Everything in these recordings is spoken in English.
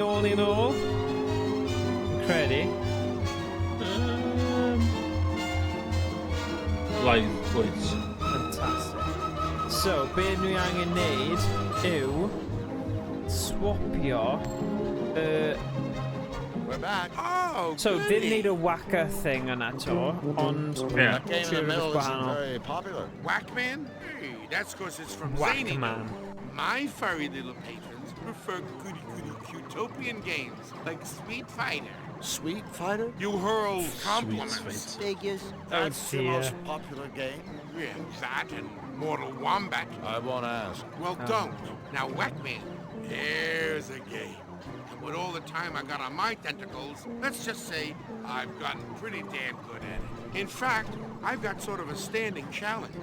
All in all, credu. Live pwynt. Fantastic. So, be ni angen neud yw swapio We're back. Oh, so, didn't need a whacker thing yna to, ond Yeah. That game in the middle isn't very popular. Whackman? Hey, that's because it's from Zany. Whackman. My furry little patrons prefer goody utopian games like Sweet Fighter. Sweet Fighter? You hurl compliments. Figures. Oh, That's the dear. most popular game. Yeah, that and Mortal Wombat. I won't ask. Well, don't. Now, Whackman, here's a game. And with all the time I got on my tentacles, let's just say I've gotten pretty damn good at it. In fact, I've got sort of a standing challenge.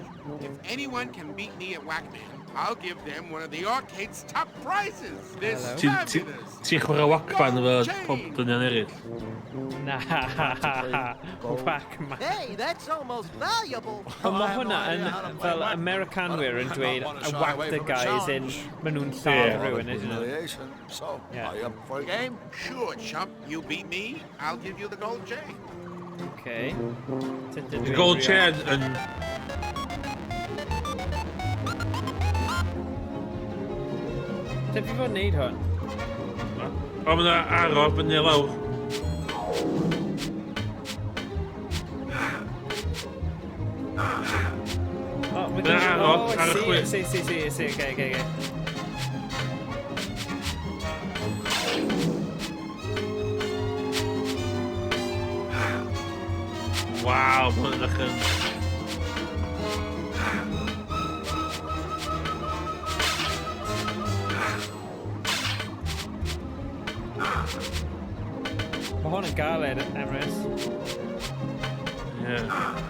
If anyone can beat me at Whackman, I'll give them one of the arcade's top prizes. This fabulous. Ti'n chwarae Whackman efo pob dynion eraill? Nah, Whackman. Hey, that's almost valuable. Ond mae hwnna yn fel Americanwyr yn dweud a whack the guys in ma' nhw'n lladd rhywun, ydyn nhw? Humiliation. So, Yeah. are you up for a game? Sure, chump. You beat me, I'll give you the gold J. Okay. The gold chair yn... Sut fi fod yn neud hwn? O, mae yna aro fyny lawr. Oh, we Dyna can... aro, Oh, I ar y see, chwith. I see. Okay. Waw, mae hwnna'n edrych yn... Mae hwn yn galed, Emrys. Yeah.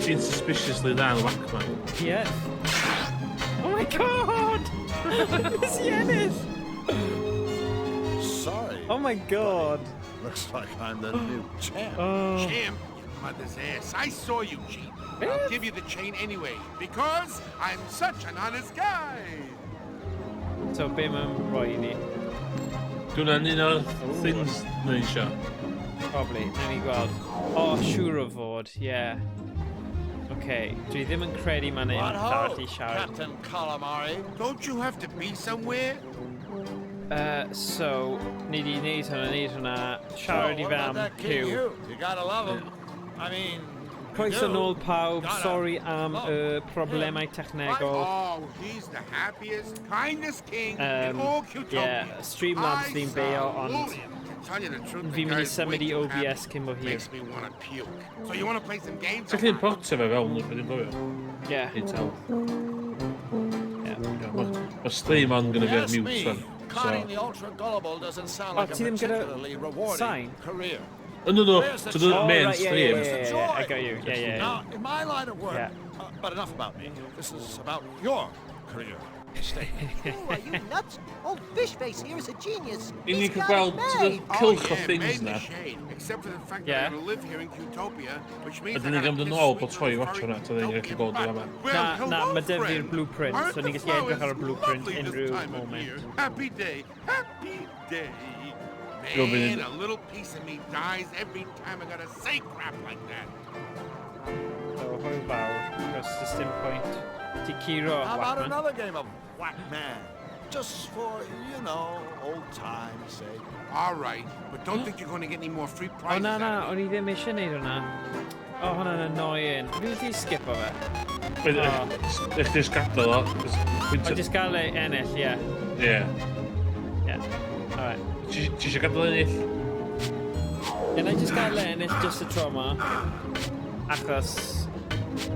Ti'n suspiciously dda yn Whackman. Yeah. Oh my god! Nes i ennill! Sorry. Oh my god! Looks like I'm the new champ. Oh. Champ, you mother's ass. I saw you cheat. I'll give you the chain anyway, because I'm such an honest guy. So, be mae'n rhoi i ni? Dwi'n un o'r things na eisiau. Probably. Newn ni gweld. Oh, siŵr o fod, yeah. Okay, dwi ddim yn credu ma'n un What ddarall ho, i siarad. Captain Calamari. Don't you have to be somewhere? So, ni di neud hwnna, siarad i So, fe what am about that King Hugh. Hugh? You gotta love him. I mean... Croeso you nôl pawb, gotta sori am love y him. problemau technegol. Oh, he's the happiest, kindest king in all Qtopia. Yeah, Streamlabs ddim beio, ond Tell you the truth, fi'n mynd i symud i OBS cyn bo hir. makes me want to puke. So you want to play some games? Ti'n chi'n portio fe fewn, dwi'n gofio. Yeah, I tell. yeah. Mae stream on gonna be Yes, mute me. son. Conning the ultra gullible doesn't sound like a ti ddim gyda particularly rewarding sign? career. No, There's the to the joy. main right, yeah, stream. yeah. I got you. Yeah. Now, in my line of work, Yeah. But enough about me. This is about your career. Stay. Ooh, are you nuts? Old Fishface here is a genius. You He's could got well it to the made. kill Oh, for yeah, things made now. me shade, except for the fact Yeah. that I'm going to live here in Qtopia, which means Ydyn ni ddim yn ôl bod troi watch hwnna, so ni'n gallu gweld yma. Na, mae dy fi'r blueprint, so ni'n gallu edrych ar y blueprint unrhyw moment. Happy day, happy day. Go, Man, Billy. a little piece of me dies every time I gotta say crap like that. So, hwyl fawr, achos does dim pwynt. Ti curo, How about Whackman. another game of Whack Man? Just for, you know, old time's sake. All right, but don't think you're going to get any more free O prizes na, out of o'n me. i ddim eisiau neud hwnna. O, hwnna'n annoying. Fi wedi skipo fe. Eich dis gadael o. O, jyst gael ei ennill, ie. Ie. Ie. Alright. Ti eisiau gadael ennill? Ie, na i jyst gael ei ennill just y tro yma. Achos...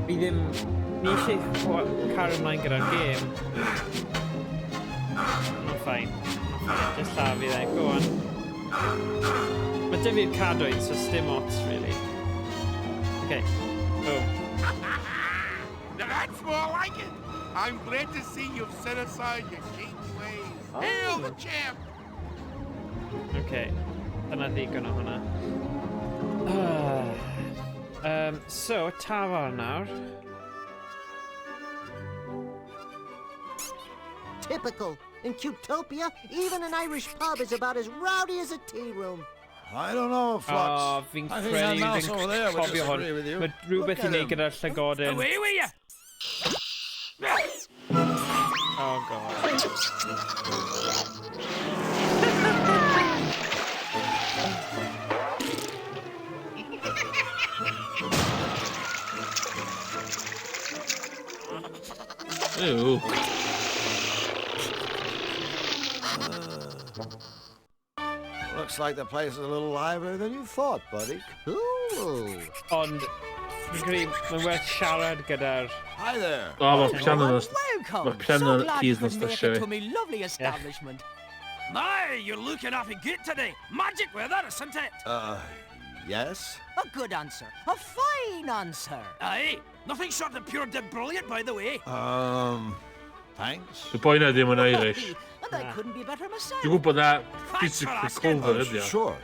Fi ddim... Ni eisiau cario ymlaen gyda'r gêm. Mae'n ffain. Just llaw fi dde. Go on. Mae dy fi'r cadwyd, so stim ots, really. Okay. Boom. Now that's more like it. I'm glad to see you've set aside your king ways. Hail the champ! Okay. Dyna ddigon o hwnna. So, tafarn nawr. Typical. In Cutopia, even an Irish pub is about as rowdy as a tea room. I don't know, Flux. O, fi'n I think that credu, mouse over there would cofio hwn. disagree with you. Mae rhywbeth i Look at wneud gyda'r llygodyn. Away with you! Oh, God. Ew. Looks like the place is a little livelier than you thought, buddy. Ooh. Ond, fi'n credu, mae'n werth siarad gyda'r... Hi there. O, mae piano nas... Welcome. Mae piano So glad keys you nas could da make it siarad. to me lovely establishment. My, you're looking awfully good today. Magic weather, isn't it? Yes? A good answer. A fine answer. Aye, nothing short of pure dead brilliant, by the way. Thanks. Y boi na ddim yn Irish. And I couldn't be better myself. Dwi'n gwybod na Thanks for physical asking. cover ydi o. Sure.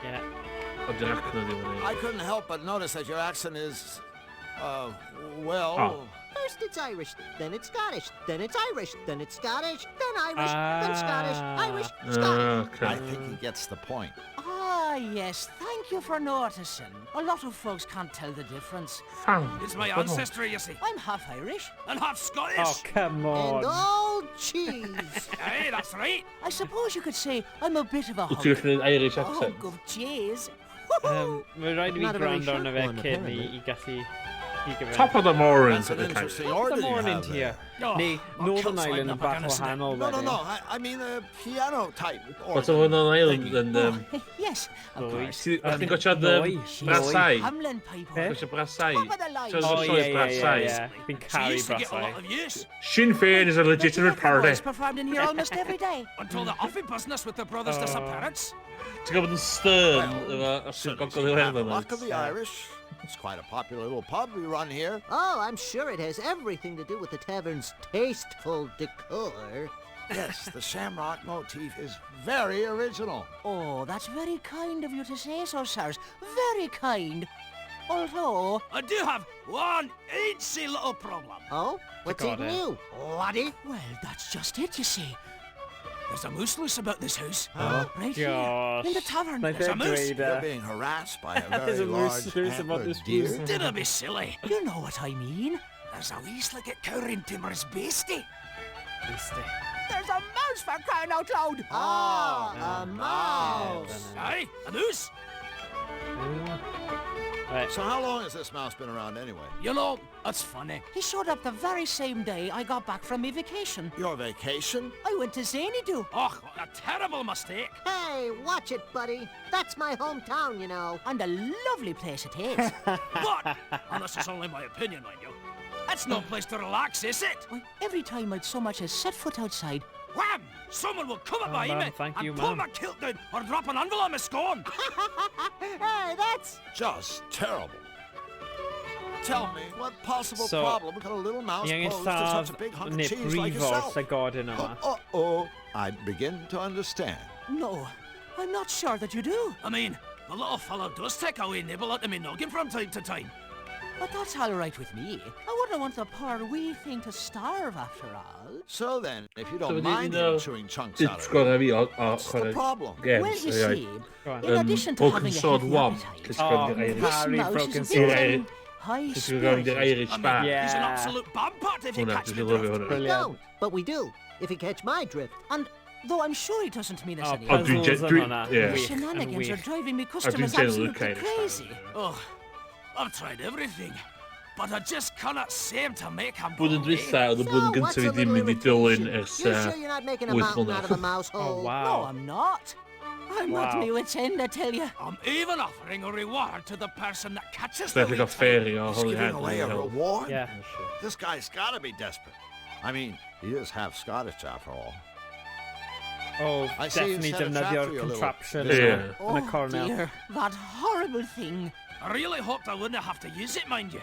Yeah. Ond dwi'n ac na ddim yn I Irish. couldn't help but notice that your accent is, well... Oh. First it's Irish, then it's Scottish, then it's Irish, then it's Scottish, then Irish, then Scottish, Irish, Scottish. Okay. I think he gets the point. Ah, yes. Thank you for noticing. A lot of folks can't tell the difference. Fam. It's my ancestry, you see, I'm half Irish. and half Scottish. Oh, come And on. old cheese. Aye, that's right. I suppose you could say I'm a bit of a Wyt ti'n hunk. gallu gwneud Irish A accent? hunk of cheese. Mae'n rhaid i fi Not a very gwrando arno fe sharp one, cyn apparently. i gallu... i gyfer. Top of the mornings That's at an the kind. interesting Top order of the you morning have here. there. Oh, Neu, my Northern cut's Ireland lighting yn up bach against it. wahanol No, wedyn. I mean a piano type What's order. over on Ireland and... Oh, yes, of Lloyd. course. Ti'n gotcha Lloyd. brasau? Hamlin pipe. Gotcha brasau? Top of the line. So Oh, it's yeah, always yeah, brasau. yeah. Fi'n She caru used to get a lot brasau. of use Sinn Féin is a legitimate party. It's performed in here almost every day. until the Huffy business with the brothers' disappearance. Ti'n gwybod yn stern Well, os ti'n certainly gogol i you have the werth luck of the Irish. It's quite a popular little pub we run here. Oh, I'm sure it has everything to do with the tavern's tasteful decor. Yes, the shamrock motif is very original. Oh, that's very kind of you to say so, sirs. Very kind. Although, I do have one eensy little problem. Oh, what's Got eating it. you? Laddie? well, that's just it, you see. There's a moose loose about this house. Right here, in the Gosh. tavern. Like There's a that moose. You're Drader. being harassed by a There's very a moose large loose about antlered this deer. moose. Dinna be silly. You know what I mean. There's a wee slicket cow in Timor's beastie. There's a mouse for crying out loud. Ah, a mouse. Aye, a moose. Right. So how long has this mouse been around anyway? You know, it's funny. He showed up the very same day I got back from my vacation. Your vacation? I went to Xanadu. Oh, what a terrible mistake. Hey, watch it, buddy. That's my hometown, you know. And a lovely place it is. But, and this is only my opinion, mind you, it's no place to relax, is it? Why, every time I'd so much as set foot outside, Wham! Someone will come up Oh, behind ma'am, me thank and you, pull ma'am. my kilt down or drop an anvil on my scone. Hey, that's... Just terrible. Tell me, what possible So, problem could a little mouse Ni angen pose to lladd such a big hunk neu of cheese like brifo'r yourself? llygodyn yma. I begin to understand. no, I'm not sure that you do. I mean, the little fellow does take a wee nibble at me noggin from time to time. But that's all right with me. I wouldn't want the poor wee thing to starve after all. So then, if you So don't we mind didn't know- him chewing chunks Dwi'n out of sgwrdd it, a fi o what's the chwarae problem? Well, games. you Ie. see, Go on. in addition to Broken having a Sword healthy 1. appetite, Just Oh, gwrdd i'r this Irish. Harry mouse Broken is Sword. very Just gwrdd i'r high-spirited. Irish I mean, bar. he's an Yeah. absolute bampart if you Hwna, catch dwi'n me lyfio drift. hwnna. We Brilliant. don't, but we do, if you catch my drift. And though I'm sure he doesn't mean us Oh, any Oh, harm, dwi'n puzzles dwi- yn hwnna. ie. the Wych, yn shenanigans are wych. driving me A customers dwi'n teimlo absolutely Irish bar. crazy. Oh, I've tried everything, but I just cannot seem to make him Blwyddyn believe. dwytha, oedd y blwyddyn So, what's gyntaf a i ddim little mynd i dilyn irritation? ers You sure you're not making a 8 mountain out of a mlynedd. mouse Oh, hole? No, wow. I'm not. I'm not Wow. me wit's end, I tell you. I'm even offering a reward to the person that catches Dwi'n the edrych o wee thing. fferi o He's Holy giving Head. away a reward? Yeah. This guy's gotta be desperate. I mean, he is half Scottish after all. Oh, I see you definitely set a trap defnyddio'r for your little contraption visitor. yn y cornel. dear, that horrible thing. I really hoped I wouldn't have to use it, mind you.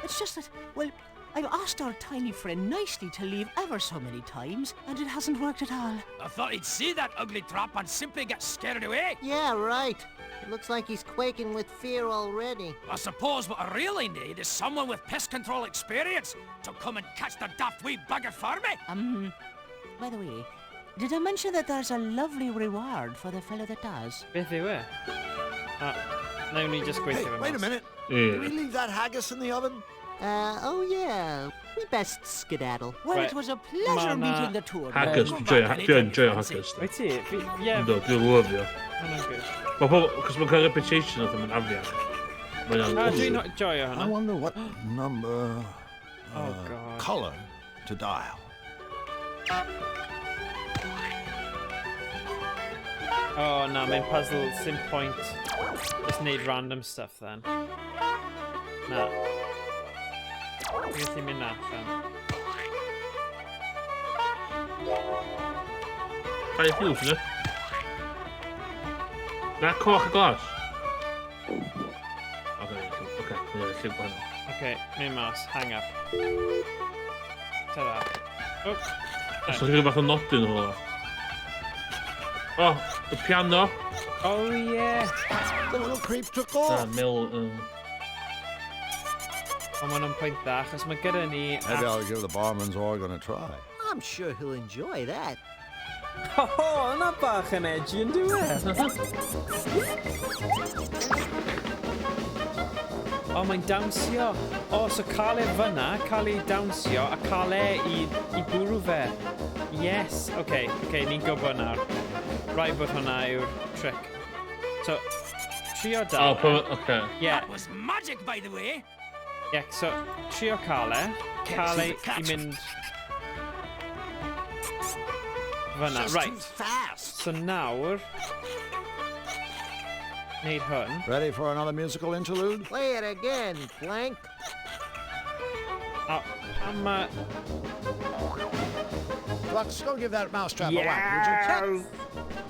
It's just that, well, I've asked our tiny friend nicely to leave ever so many times, and it hasn't worked at all. I thought he'd see that ugly trap and simply get scared away. Yeah, right. It looks like he's quaking with fear already. I suppose what I really need is someone with pest control experience to come and catch the daft wee bugger for me. By the way, did I mention that there's a lovely reward for the fellow that does? Beth yw e? Nawn ni just Hey, gweithio fe wait a mas. minute. Yeah. Did we leave that haggis in the oven? Oh yeah. We best skedaddle. Well, Right. it was a pleasure Mana- meeting the two of you. Haggis, Come dwi'n back joio anytime, haggis. Wyt ti? Ie. Ynddo, dwi'n lyfio. Hwna'n good. Mae pobl, cos mae'n cael reputation oedd yn afiach. Mae'n Dwi'n joio I hwnna. wonder what number... Oh, God. Color to dial. Oh, na, mae'n puzzle, sim point. Just need random stuff then. Na. Beth i'n mynd allan? Cael ei ffilws, yna? Na, coch y glas. Oce, lliw gwahanol. Okay, mynd mas, hang up. Ta-da. Oops. Os ydych chi'n fath o nodyn o hwnna. O, y piano. Oh, yeah. The little creep took Da, off. Mil... Ond ma'n nhw'n pwynt dda, achos mae gyda ni... Maybe I'll give the barman's organ a try. I'm sure he'll enjoy that. Ho, hwnna bach yn edgy yn dyw e. O, mae'n dawnsio. O, so cael e fyna, cael ei dawnsio, a cael e i bwrw fe. Yes, oce, ni'n gwybod nawr. Rhaid bod hwnna yw'r trick. So, trio O, dal. oce. Yeah, That was magic, by the way. yeah, so trio cael e i mynd fyna. Just Right, too fast. so nawr, neud hwn. Ready for another musical interlude? Play it again, Blank. A ma... Flux, go give that mousetrap a whack, would you? Yes!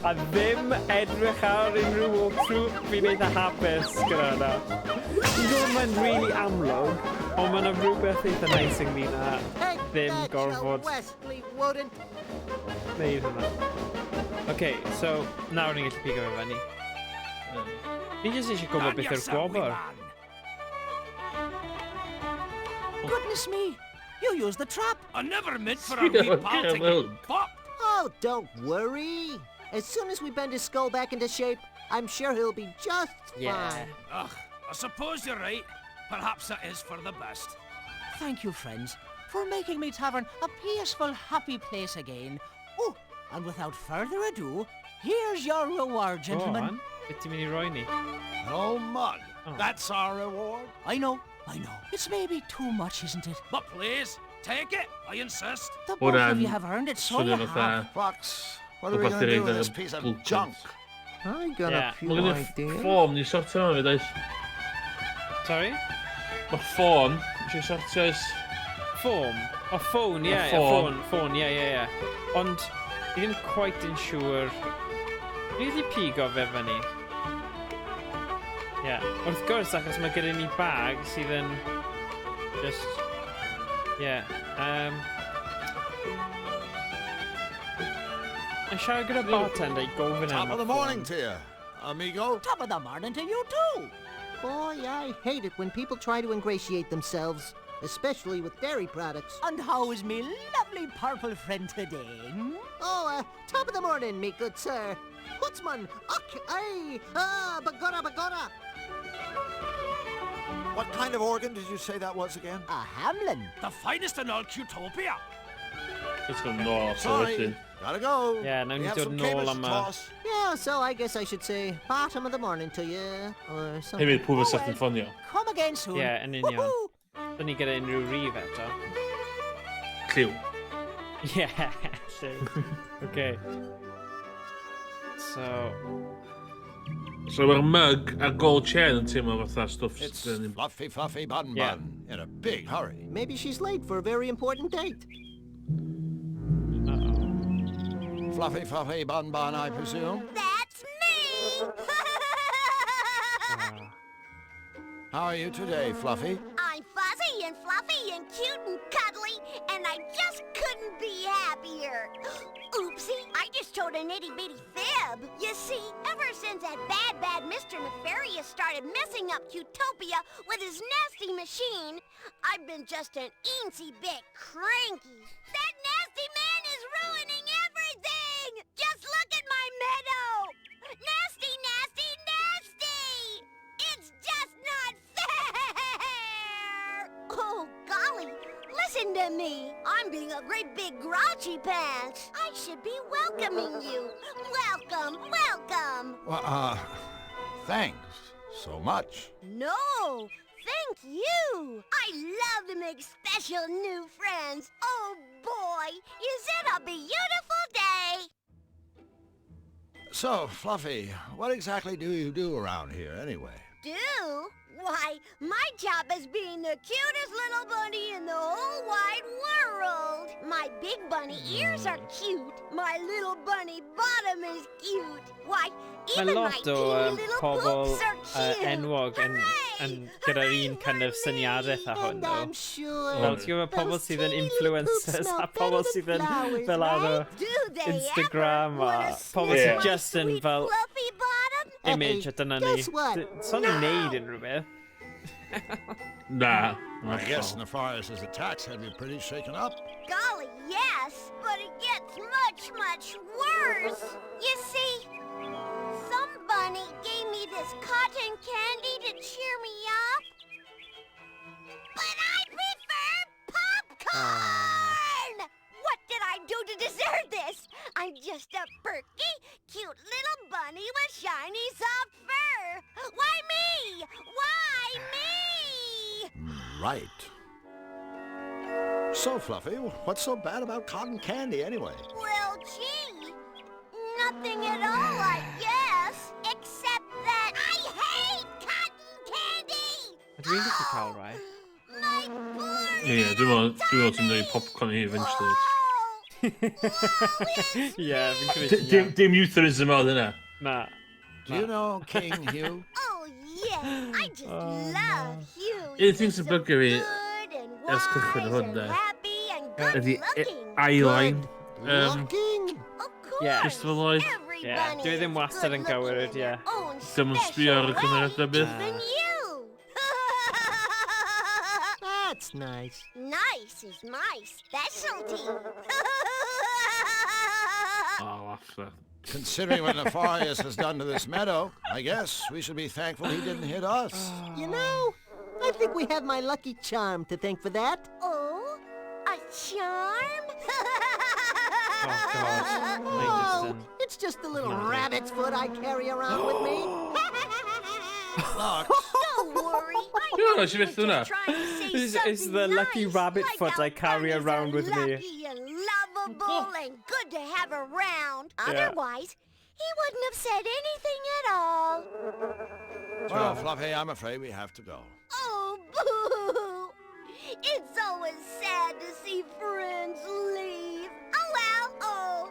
A ddim edrych ar unrhyw walkthrough, fi'n neud y hapus gyda hwnna. Dwi'n gwybod mae'n really amlwg, ond mae'n rhywbeth eitha nice ynglyn â Take ddim that, you gorfod Wesley Woden. neud hwnna. Okay, so nawr ni'n gallu pigo fe fyny. Ni jyst eisiau gwybod Calm beth yw'r yourself, wee gwobr. man. Goodness me, you used the trap. I never meant for our wee pal to get popped. Oh, don't worry. As soon as we bend his skull back into shape, I'm sure he'll be just Yeah. fine. Ugh, I suppose you're right. Perhaps that is for the best. Thank you, friends, for making me tavern a peaceful, happy place again. Oh, and without further ado, here's your reward, Go gentlemen. on, beth ti'n mynd i roi ni? An old mug. Oh. That's our reward? I know. It's maybe too much, isn't it? But please, take it. I insist. The Or, both of you have earned it, so you Swnio have. fatha... Flux, what are we Rhywbeth going to i do with reid this ar y piece of blueprint. junk? I got Yeah. a few Mae gen i ideas. ffôn ni sortio yma fi, does? Sorry? Mae ffôn, eisiau sortio ys... Ffôn? O, ffôn, ie, ffôn. ffôn, ie. Ond, fi ddim quite yn siŵr... Ni wedi pigo fe fyny. Ie, wrth gwrs, achos mae gyda ni bag sydd yn... Just... Ie, Mae'n siarad gyda bartender i gofyn Top am of the morning to you, amigo. Top of the morning to you too. Boy, I hate it when people try to ingratiate themselves, especially with dairy products. And how is me lovely purple friend today? Hmm? Oh, top of the morning, me good sir. Putzman, bagora. What kind of organ did you say that was again? A Hamlin. The finest in all Qtopia. It's going nôl, so Sorry, wedyn. gotta go. Yeah, no We need have to some know cables I'm to a- toss. Yeah, so I guess I should say bottom of the morning to you, or something. Hefyd, pwy fysa chdi'n ffonio? Come again soon. Ie, yn union. Woohoo! Dyn ni gyda unrhyw rif eto. Lliw. Ie, lle. Okay. So... So mae'r mug a gold chain yn teimlo fatha stwff... It's Fluffy Fluffy Bun Yeah. Bun in a big hurry. Maybe she's late for a very important date. Uh-oh. Fluffy Fluffy Bun Bun, I presume. That's me! How are you today, Fluffy? I'm fuzzy and fluffy and cute and just couldn't be happier. Oopsie, I just told an itty-bitty fib. You see, ever since that bad Mr. Nefarious started messing up Cutopia with his nasty machine, I've been just an eensy bit cranky. That nasty man is ruining everything! Just look at my meadow! Nasty, nasty, nasty! It's just not fair! Oh, golly, listen to me. I'm being a great big grouchy pants. I should be welcoming you. Welcome, welcome. Well, thanks so much. No, thank you. I love to make special new friends. Oh, boy, is it a beautiful day. So, Fluffy, what exactly do you do around here anyway? Do? Why, my job is being the cutest little bunny in the whole wide world. My big bunny ears are cute. My little bunny bottom is cute. Why, Mae even my lot o teeny little pobl poops are cute. enwog yn gyda'r un kind of syniadaeth â hwn, And though. I'm sure Wel, ti'n gwybod pobl those sydd yn teeny influencers poops a smell pobl better sydd than yn flowers, fel ar y Do they Instagram ever? a Wanna pobl sniff sydd my just yn sweet fel fluffy bottom? image a dyna ni. guess what? So'n ni'n neud unrhyw beth. Na. I guess Nefarious' attacks have you pretty shaken up. Golly, yes, but it gets much, much worse. You see, some bunny gave me this cotton candy to cheer me up. But I prefer popcorn! What did I do to deserve this? I'm just a perky, cute little bunny with shiny, soft fur. Why me? Why me? Right. So, Fluffy, what's so bad about cotton candy anyway? Well, gee, nothing at all, I guess. Except that I hate cotton candy! Dwi'n gallu cael rai. My poor Ie, dwi'n meddwl ti'n dweud popcorn i eventually. Ie, fi'n credu. Dim euthanism oedd yna. Na. Do you know King Hugh? Oh, yeah, I just love Hugh. Un thing sy'n bygio fi Good and ers cychwyn wise hwn, and de, happy and good ydi looking. eyeline. Looking? Of course. Yeah. Christopher Lloyd. Every Ie, bunny dwi ddim is wastad yn good gywir looking in ydi, their ie. own Dim yn sbio ar y special cymeriad way. na byth. Even you. That's nice. Nice is my specialty. Oh, laughter. Considering what Nefarious has done to this meadow, I guess we should be thankful he didn't hit us. You know, I think we have my lucky charm to thank for that. Oh, a charm? Oh, God. Oh, it's just a little rabbit's foot I carry around with me. Don't worry. Yeah, I she know was you're doing just trying to say It's something the lucky nice, rabbit like foot how I carry bunnies around are with me. lucky and lovable and good to have around. Otherwise, he wouldn't have said anything at all. Well, Fluffy, I'm afraid we have to go. Oh, boo! It's always sad to see friends leave. Oh, well, oh.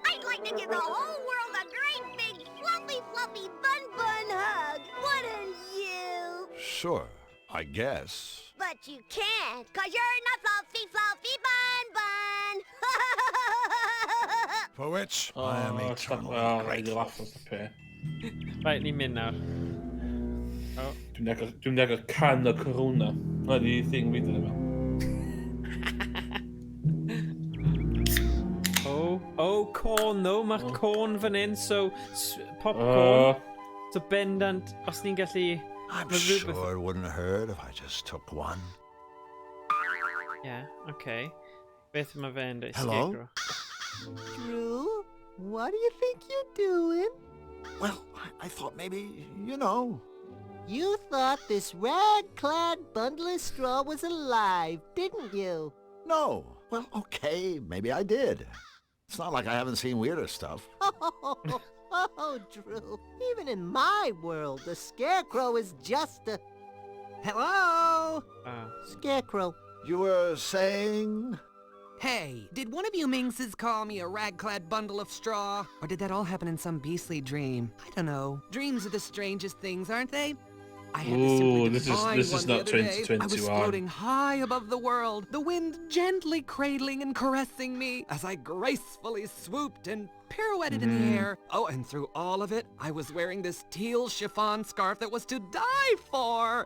I'd like to give the whole world a great big fluffy bun hug. Wouldn't you? Sure, I guess. But you can't, 'cause you're not fluffy bun. For which Oh, I am stop. eternally Oh, rhaid i grateful. laugh off y pe. Right, ni'n mynd nawr. Oh. Dwi'n neg o can o corona. Na di thing fi dyn nhw. Oh, corn, though. Mae corn fan hyn, so popcorn. So bendant, os ni'n gallu... I'm Well, sure it wouldn't hurt if I just took one. Yeah, okay. Beth mae fe'n dweud? Hello? Scarecrow. Drew, what do you think you're doing? Well, I thought maybe, you know. You thought this rag-clad bundle of straw was alive, didn't you? No. Well, okay, maybe I did. It's not like I haven't seen weirder stuff. Oh, Drew, even in my world, the Scarecrow is just a... Hello? Oh. Scarecrow. You were saying? Hey, did one of you minxes call me a rag-clad bundle of straw? Or did that all happen in some beastly dream? I don't know. Dreams are the strangest things, aren't they? I had to simply Ooh, this define is one not the other day. I was 2021. floating high above the world, the wind gently cradling and caressing me as I gracefully swooped and pirouetted in the air. Oh, and through all of it, I was wearing this teal chiffon scarf that was to die for.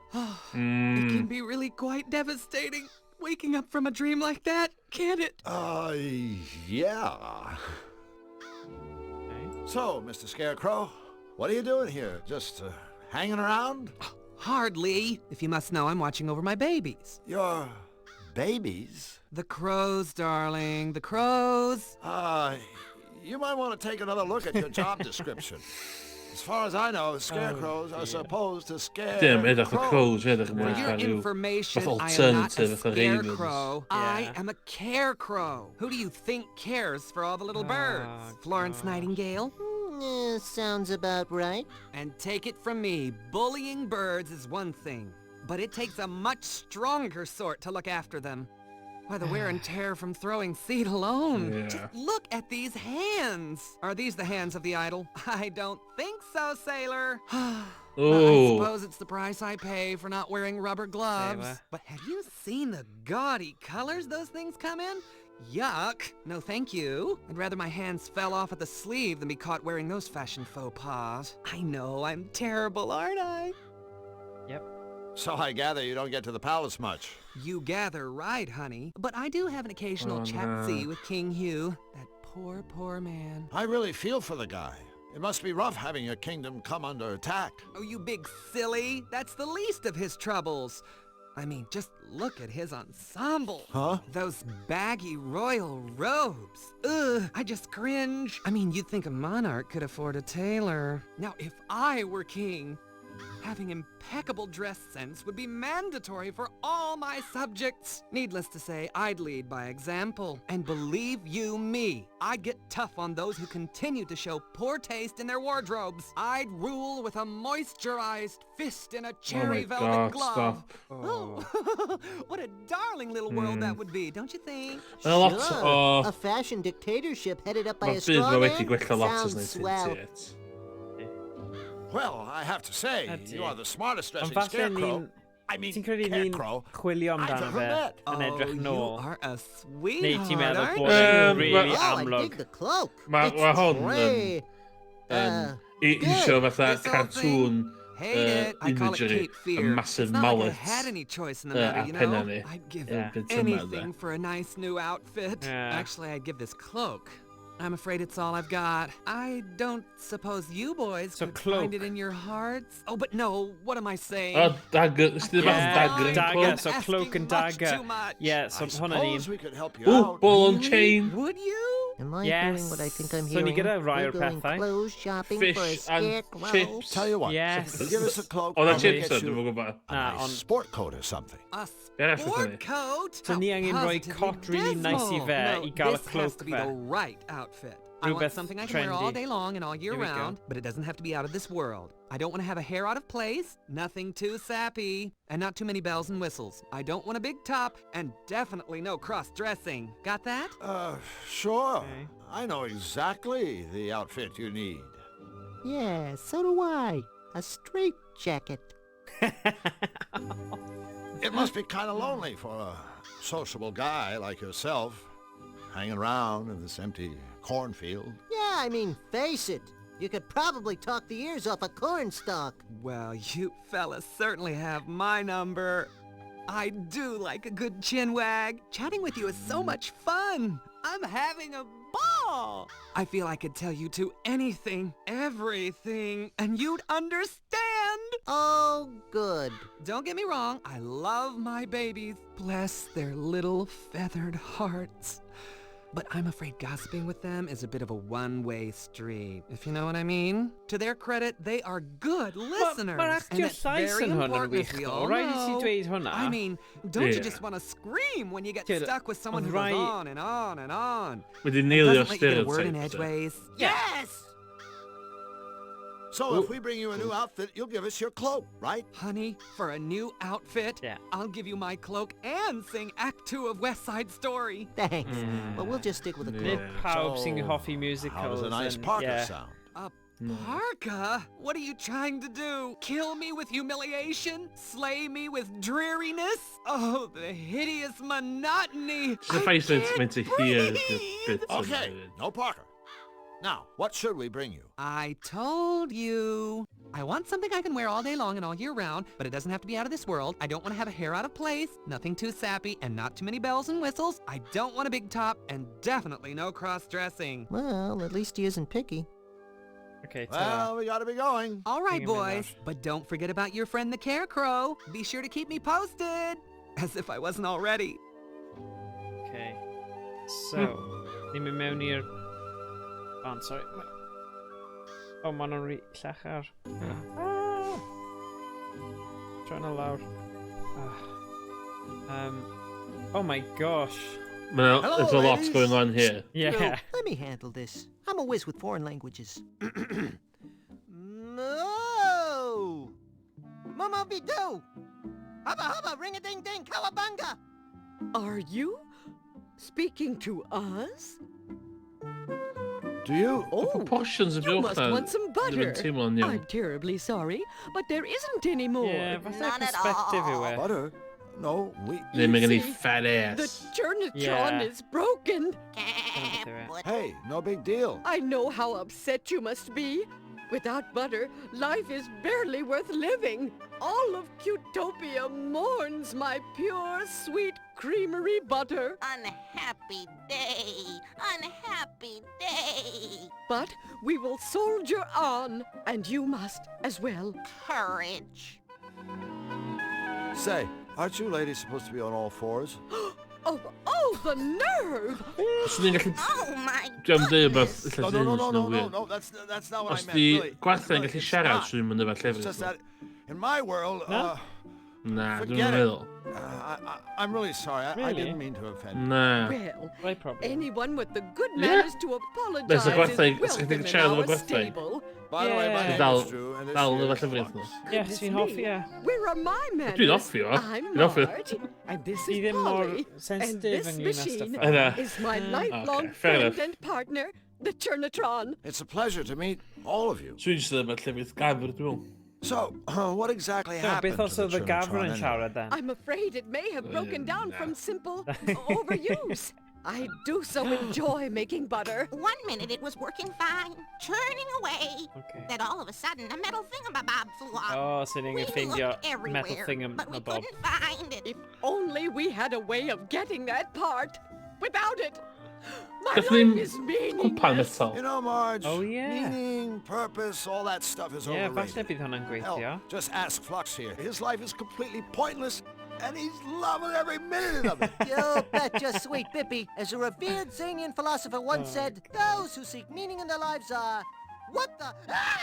It can be really quite devastating, waking up from a dream like that, can't it? Yeah. So, Mr. Scarecrow, what are you doing here? Just hanging around? Hardly. If you must know, I'm watching over my babies. Your babies? The crows, darling, the crows. You might want to take another look at your job description. As far as I know, scarecrows are supposed to scare Dim, edrych y crows. crows, edrych For your yn information, fath I am not a alternative for ravens. scarecrow. I am a carecrow. Who do you think cares for all the little birds? Florence Nightingale? Sounds about right. And take it from me, bullying birds is one thing, but it takes a much stronger sort to look after them. Why, the wear and tear from throwing seed alone. Yeah. Just look at these hands. Are these the hands of the idol? I don't think so, sailor. I suppose it's the price I pay for not wearing rubber gloves. Sailor. But have you seen the gaudy colors those things come in? Yuck. No thank you. I'd rather my hands fell off at the sleeve than be caught wearing those fashion faux pas. I know, I'm terrible, aren't I? Yep. So I gather you don't get to the palace much. You gather right, honey. But I do have an occasional chat-see with King Hugh. That poor, poor man. I really feel for the guy. It must be rough having your kingdom come under attack. Oh, you big silly. That's the least of his troubles. I mean, just look at his ensemble. Huh? Those baggy royal robes. Ugh, I just cringe. I mean, you'd think a monarch could afford a tailor. Now, if I were king, having impeccable dress sense would be mandatory for all my subjects. Needless to say, I'd lead by example. And believe you me, I'd get tough on those who continue to show poor taste in their wardrobes. I'd rule with a moisturized fist and a cherry velvet glove. Stop. Oh, what a darling little world that would be, don't you think? A lot o... A fashion dictatorship headed up by Mae'r a byd straw ma wedi man gweithio lot ers sounds 1998. swell. Well, I have to say, Ydy. you are the smartest Ond dressing falle scarecrow. ni'n... I mean, Ti'n credu ni'n scarecrow. chwilio I've amdano ever fe met. yn edrych you nôl? are a Neu sweetheart, ti'n meddwl aren't bod you? e'n really Oh, I amlwg? dig the cloak. Ma' hwn Great. isio fatha This whole cartoon Hate it. I call it imagery, Cape a Fear. massive It's not like I mallet had any choice in the a matter, you penna know? ni. I'd give Yeah. Byd yma anything for a nice new outfit. Yeah. Actually, I'd give this cloak. I'm afraid it's all I've got. I don't suppose you boys So could cloak. find it in your hearts. Oh, but no, what am I saying? O, dagger, ysdi bach Yeah, dagger yn dagger, clwb. so Asking cloak and much dagger. too much. Yeah, so I hwnna suppose ni'n... we could help you Ooh, out. ball and Really? chain. Would you? Am I Yes. doing what I think I'm So ni hearing? gyda rai o'r We're going pethau. clothes shopping for a Fish and scarecrow. chips. Tell you what, Yes. give us a cloak. O, na and we'll chips get o, you dwi'n gwybod. a Na, nice ond- sport coat or something. A Yeah, that's sport funny. coat? So ni angen How rhoi positively cot really nice i dismal. fe No, i gael y this has cloak to be fe. the right outfit. I want Rhywbeth something I can wear all trendy. day long and all year Here we go. round, but it doesn't have to be out of this world. I don't want to have a hair out of place, nothing too sappy, and not too many bells and whistles. I don't want a big top, and definitely no cross-dressing. Got that? Sure. Okay. I know exactly the outfit you need. Yeah, so do I. A straight jacket. It must be kind of lonely for a sociable guy like yourself, hanging around in this empty cornfield. Yeah, I mean, face it. You could probably talk the ears off a cornstalk. Well, you fellas certainly have my number. I do like a good chin wag. Chatting with you is so much fun. I'm having a ball. I feel I could tell you two anything, everything, and you'd understand. Oh, good. Don't get me wrong, I love my babies. Bless their little feathered hearts. But I'm afraid gossiping with them is a bit of a one-way street, if you know what I mean. To their credit, they are good listeners. Mae'r actio that's llais very yn hwn yn important, wych as we ddo. all Rhaid i ti know. dweud hwnna. I mean, don't you Yeah. just want to scream when you get Kid, stuck with someone who right. goes on and on and on? Wedi And nailio'r doesn't let you get a word in stereotype. edgeways. Yes! So if we bring you a new outfit, you'll give us your cloak, right? Honey, for a new outfit, Yeah. I'll give you my cloak and sing Act 2 of West Side Story. Thanks. But we'll just stick with the cloak. Nid pawb So, sy'n hoffi musicals. How does a nice and- parka yeah. sound? A Parka, what are you trying to do? Kill me with humiliation? Slay me with dreariness? Oh, the hideous monotony! The face is meant to hear the bits of Okay, it. no Parker. Now, what should we bring you? I told you. I want something I can wear all day long and all year round, but it doesn't have to be out of this world. I don't want to have a hair out of place, nothing too sappy, and not too many bells and whistles. I don't want a big top, and definitely no cross-dressing. Well, at least he isn't picky. Okay, Well, we gotta be going. All right, Bring him in boys, but don't forget about your friend the Carecrow. Be sure to keep me posted. As if I wasn't already. Okay. So, ni mynd mewn i'r... Oh, sorry. Oh, ma'n nhw'n rhy llachar. Trying to loud. Oh my gosh. Well, Hello, there's a lot ladies. going on here. Yeah. Drew, let me handle this. I'm a whiz with foreign languages. No! Mama be do! Hubba hubba, ring a ding ding, cowabunga! Are you speaking to us? Do you? Oh, Proportions of you your must want some butter. Yeah. I'm terribly sorry, but there isn't any more. Yeah, falle None at perspective all. yw e. Butter? No, we... They make any see, fat The ass. Churnatron Yeah. is broken. But Hey, no big deal. I know how upset you must be. Without butter, life is barely worth living. All of Cutopia mourns my pure, sweet creamery butter. unhappy day, unhappy day. But we will soldier on, and you must as well. Courage. Say, aren't you ladies supposed to be on all fours? Oh, the nerve! Os ni'n gallu Oh my jump there, but goodness. it's No, like no, no, it's no, no no, no, weird. no, that's not what Os I meant, di really. gwerthu'n Look, gallu it's siarad, not. swn i'n mynd efo It's llefrith. just that, in my world, No? Na, dwi'n forget it. meddwl. I'm really sorry. I Really? didn't mean to offend you. Na. Well, Right problem. anyone with the good Yeah. manners to apologize There's a is gwertheg- welcome sy'n in siarad efo our gwertheg. stable. By the way, my Yeah. name Dal- is Drew, and this dal here efo is llefrith Flux. nhw. Yeah, Goodness ti'n me. hoffi e. Where are my manners? Dwi'n hoffi o. I'm Dwi'n hoffi o. Mart, and this Ti is ddim mor Polly, and sensitive this ynglyn â machine stuff. Yna. is my lifelong Okay, fair friend enough. and partner, the Churnatron. It's a pleasure to meet all of you. Swn i'n just efo llefrith gafr, dwi'n meddwl. So, what exactly No, happened beth os to oedd the y gafr Churnatron yn anyway? siarad then? I'm afraid it may have broken down nah. from simple overuse. I do so enjoy making butter. 1 minute it was working fine, churning away. Okay. Then all of a sudden a metal thingamabob flew up. Oh, so ni'n We ffeindio looked everywhere, metal thing but we yn bob. couldn't find it. If only we had a way of getting that part. Without it, my Gallwn life ni'n is cwpan meaningless. metal. You know, Marge, Oh, yeah. meaning, purpose, all that stuff is Ie, falle overrated. bydd hwnna'n gweithio. Hell, just ask Flux here. His life is completely pointless, and he's loving every minute of it. You betcha, sweet Bippy. As a revered Zanian philosopher once said, those who seek meaning in their lives are... What the... Ah!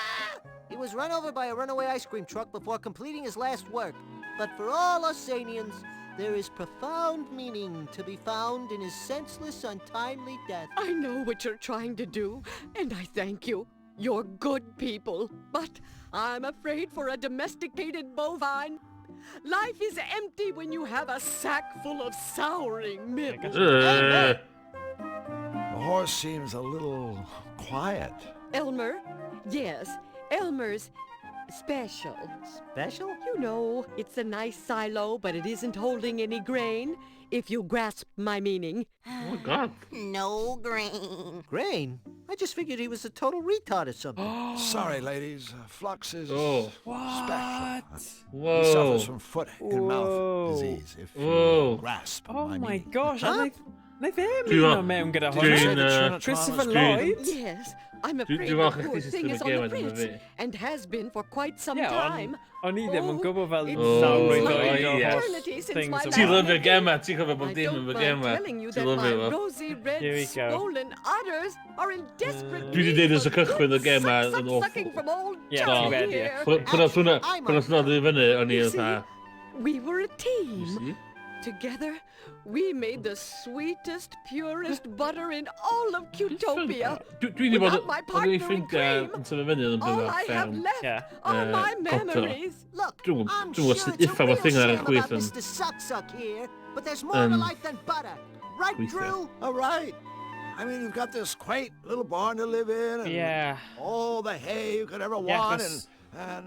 He was run over by a runaway ice cream truck before completing his last work. But for all us Zanians, there is profound meaning to be found in his senseless, untimely death. I know what you're trying to do, and I thank you. You're good people. But I'm afraid for a domesticated bovine, life is empty when you have a sack full of souring milk. The horse seems a little quiet. Elmer? Yes, Elmer's special. Special? You know, it's a nice silo, but it isn't holding any grain, if you grasp my meaning. Oh my god. No grain. Grain? I just figured he was a total retard or something. Sorry, ladies. Flux is Oh. special. He Whoa. suffers from foot and Whoa. mouth disease, if Whoa. you grasp Oh my meaning. gosh, a wnaeth e Dwi'n ymuno meddwl- mewn gyda dwi'n, hwnna. Christopher Lloyd? Yes, I'm afraid dwi'n the falch poor chdi sy'n thing is on sgwennu the gêm fritz, yma fi. and has been for quite some Ie, time. o'n i ddim yn gwybod fel it's Oh, like llawrwydd oh, o yes. eternity since things my about- Ti'n last lyfio meeting. gema, ti'n cofio I bob dim don't yn fy mind gema. telling you Ti'n that my lyfio fo. rosy red Here we go. swollen udders are in desperate Dwi 'di need deud as y of cychwyn good y gem a suck, yn suck, awful. sucking from old Yeah, Johnny ti wedi. here. Pan os nod i fyny, o'n i You oedd see, we were a team. Together, we made the sweetest, purest butter in all of Cutopia. Dwi wedi bod Without my o'n i'n partner in ffeindio crime, yn tyfu fyny yn all byw I have fferm. left Yeah. are my Copter. memories. Look, Dwi'n I'm gwybod sure sut it's a iffa real fo thing ar y shame chwith about yn... Mr. Suck-Suck here, but there's more to life than butter. Right, Gweithio. Drew? All right. I mean, you've got this quaint little barn to live in, and all the hay you could ever want, and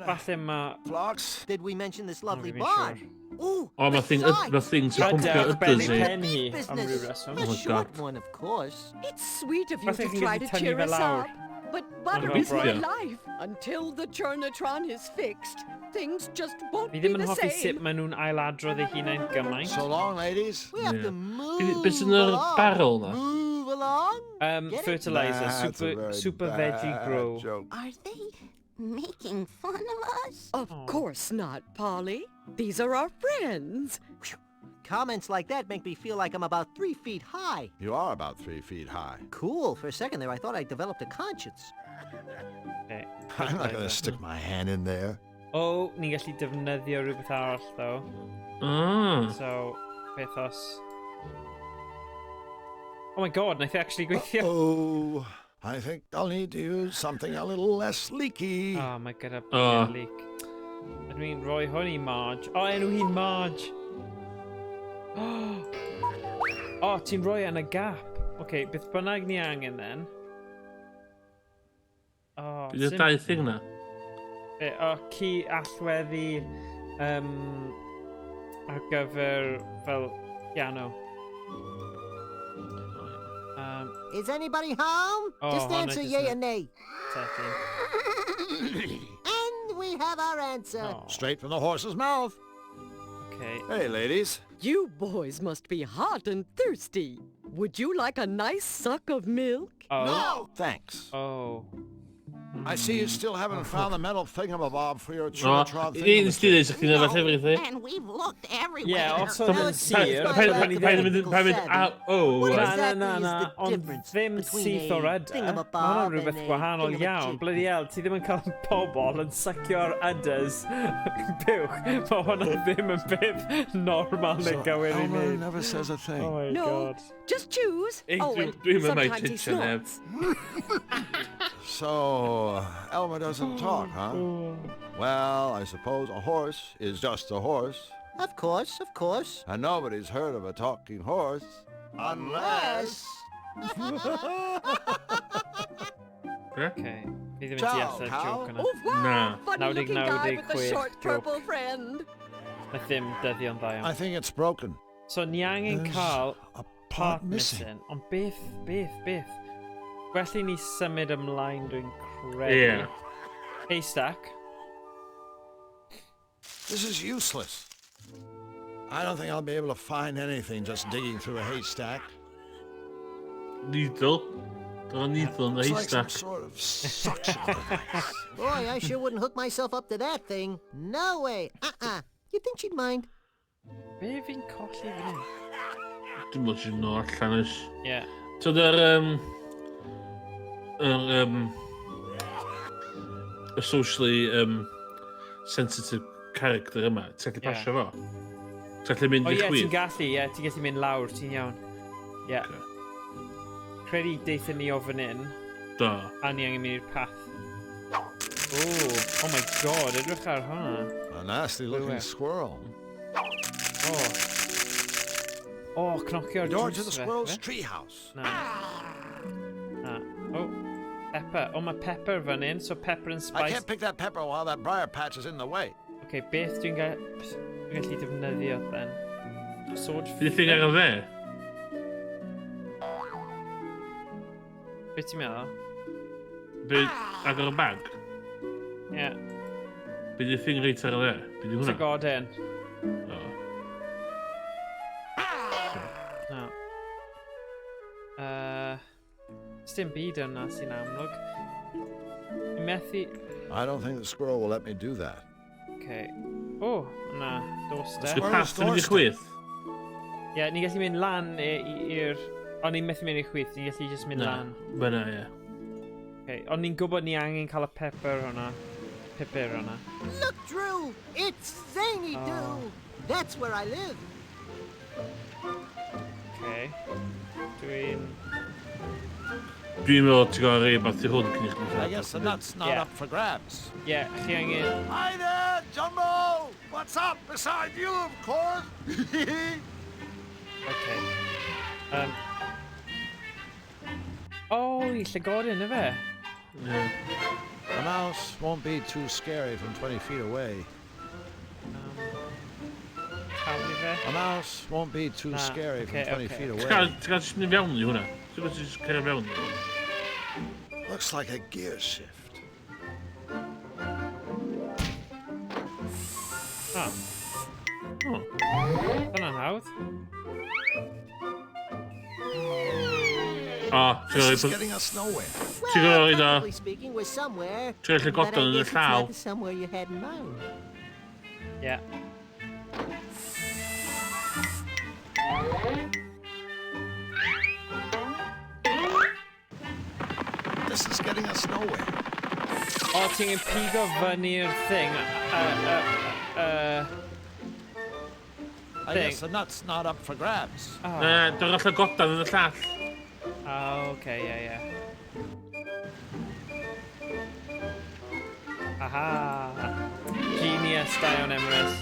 falle ma... flocks. Did we mention this lovely Not really barn? sure. Ooh, O, mae thing sy'n pumpio ydys i. pen hi am ryw reswm. A Oh my short God. one, of course. It's sweet of you Falle to chi'n try gallu to tynnu cheer fe us lawr. up. But butter Ond is my beidio. life. Until the Churnatron is fixed, things just won't Fi be ddim yn the hoffi sut same. maen nhw'n ailadrodd eu hunain gymaint. So long, ladies. We have Yeah. to move Beth yn yr along. barrel na? Move along. Get it? Fertilizer, That's a very super bad veggie grow. joke. Are they making fun of us? Of course not, Polly. These are our friends. Comments like that make me feel like I'm about 3 feet high. You are about 3 feet high. Cool. For a second there, I thought I developed a conscience. Okay. I'm not going to stick my hand in there. O, ni'n gallu defnyddio rhywbeth arall, though. Ah. So, beth os... Oh my god, naeth e actually gweithio. Oh, I think I'll need to use something a little less leaky. Oh, mae gyda Oh. leak. Ydw i'n rhoi hwn i Marge. O, enw hi'n Marge. O, ti'n rhoi yn y gap. Okay, beth bynnag ni angen then. O, Bydd y dau thing na. O, ci allweddi ar gyfer fel piano. Is anybody home? Oh, Just hon answer I just yay know. or nay. Setting. And we have our answer. Oh, Straight from the horse's mouth. okay. Hey, ladies. You boys must be hot and thirsty. Would you like a nice suck of milk? Oh. No, thanks. Oh. I see you still haven't found the metal thingamabob for your O, Churnatron un sti ddweud sy'ch chi'n efo everything. And we've looked everywhere. Yeah, os No, oedd yn it's sir... fine. Paid Like mynd the a... O, What Na, right. exactly na, is na, the ond difference ddim between syth o a rydau. thingamabob Mae hwnna'n and rhywbeth a gwahanol iawn. thingamajig? Bloody hell, ti ddim yn cael pobl yn sacio'r ydys buwch. Mae hwnna ddim yn beth normal neu gywir i Elmer wneud. never says a thing. Oh my No, god. just choose. Hey, Oh, and dwi'n mynd mai sometimes he titio neb. snorts. So, Elmer doesn't talk, huh? Well, I suppose a horse is just a horse, Of course, of course. and nobody's heard of a talking horse. Unless... Okay. Fi ddim yn Ciao, deall y cow. joke yna. Oh, wow! Nah. Funny-looking Nawr guy deg with the chwech short joke. purple friend. Mae ddim dyddio'n dda I iawn. think it's broken. So ni angen There's cael a part missing. Ond beth? Gwelly ni symud ymlaen dwi'n credu. Yeah. Haystack. This is useless. I don't think I'll be able to find anything just digging through a haystack. Needle. Dyma needle yn y It's like some haystack. sort of suction device. Boy, I sure wouldn't hook myself up to that thing. No way. You think she'd mind? Be fi'n colli fan hyn? Dwi'n bod sy'n nôl allan ys. Yeah. So yr y socially sensitive character yma, ti'n gallu pasio fo? Ti'n gallu mynd O i ie, ti'n chwith? gallu, ti'n gallu mynd lawr, ti'n iawn. Ie. Credu deithon ni o fan hyn, Do. a ni angen mynd i'r path. Oh my god, edrych ar hwnna. A nasty looking Where? squirrel. Cnocio'r Door to drws the fe, squirrel's fe? treehouse. Na. Pepper. Mae pepper fan hyn, so pepper and I spice. can't pick that pepper while that briar patch is in the way. Okay, beth dwi'n gallu defnyddio then? Sword Bydd thing ar y fe? Beth ti'n meddwl? Bydd agor y bag? Ie. Bydd y thing reit ar y fe? Bydd i hwnna? Goden. O. No. Dim byd yna sy'n amlwg. I methu... I don't think the squirrel will let me do that. Okay. Na. Doorstep. Ysgwy path yn mynd i chwith? Ie, ni'n gallu mynd lan i'r... Ond ni'n methu mynd i'r chwith, ni'n gallu just mynd lan. Fyna, ie. Okay. Ond ni'n gwybod ni angen cael y pepper hwnna. Pepper hwnna. Look, Drew! It's Zany Doo! That's where I live. Okay. Dwi'n Dwi'n meddwl ti'n gael rei beth i hwn cyn i chdi. I guess the nut's not Yeah. up for grabs. Ie, chi angen... Hi there, Jumbo! What's up beside you, of course? Okay. Oh, I llygoden, yfe? Yeah. A mouse won't be too scary from 20 feet away. Cael i fe? A mouse won't be too scary from 20 feet away. Ti'n gael jyst mynd i fewn i hwnna? Ti'n gael jyst cael fewn i hwnna? Looks like a gear shift. Oh. Oh. Dyna'n hawdd. This is getting us nowhere. Ti'n gael roed o... Practically speaking, we're somewhere. Ti'n gael But llygoden I yn y guess it's llaw. not the somewhere you had in mind. Yeah. This is getting us nowhere. O, ti'n yn pigo fyny'r thing. I guess the nut's not up for grabs. Na, dwi'n gael llygoden yn y llall. Oh, okay, yeah. Aha! Genius, da iawn, Emrys.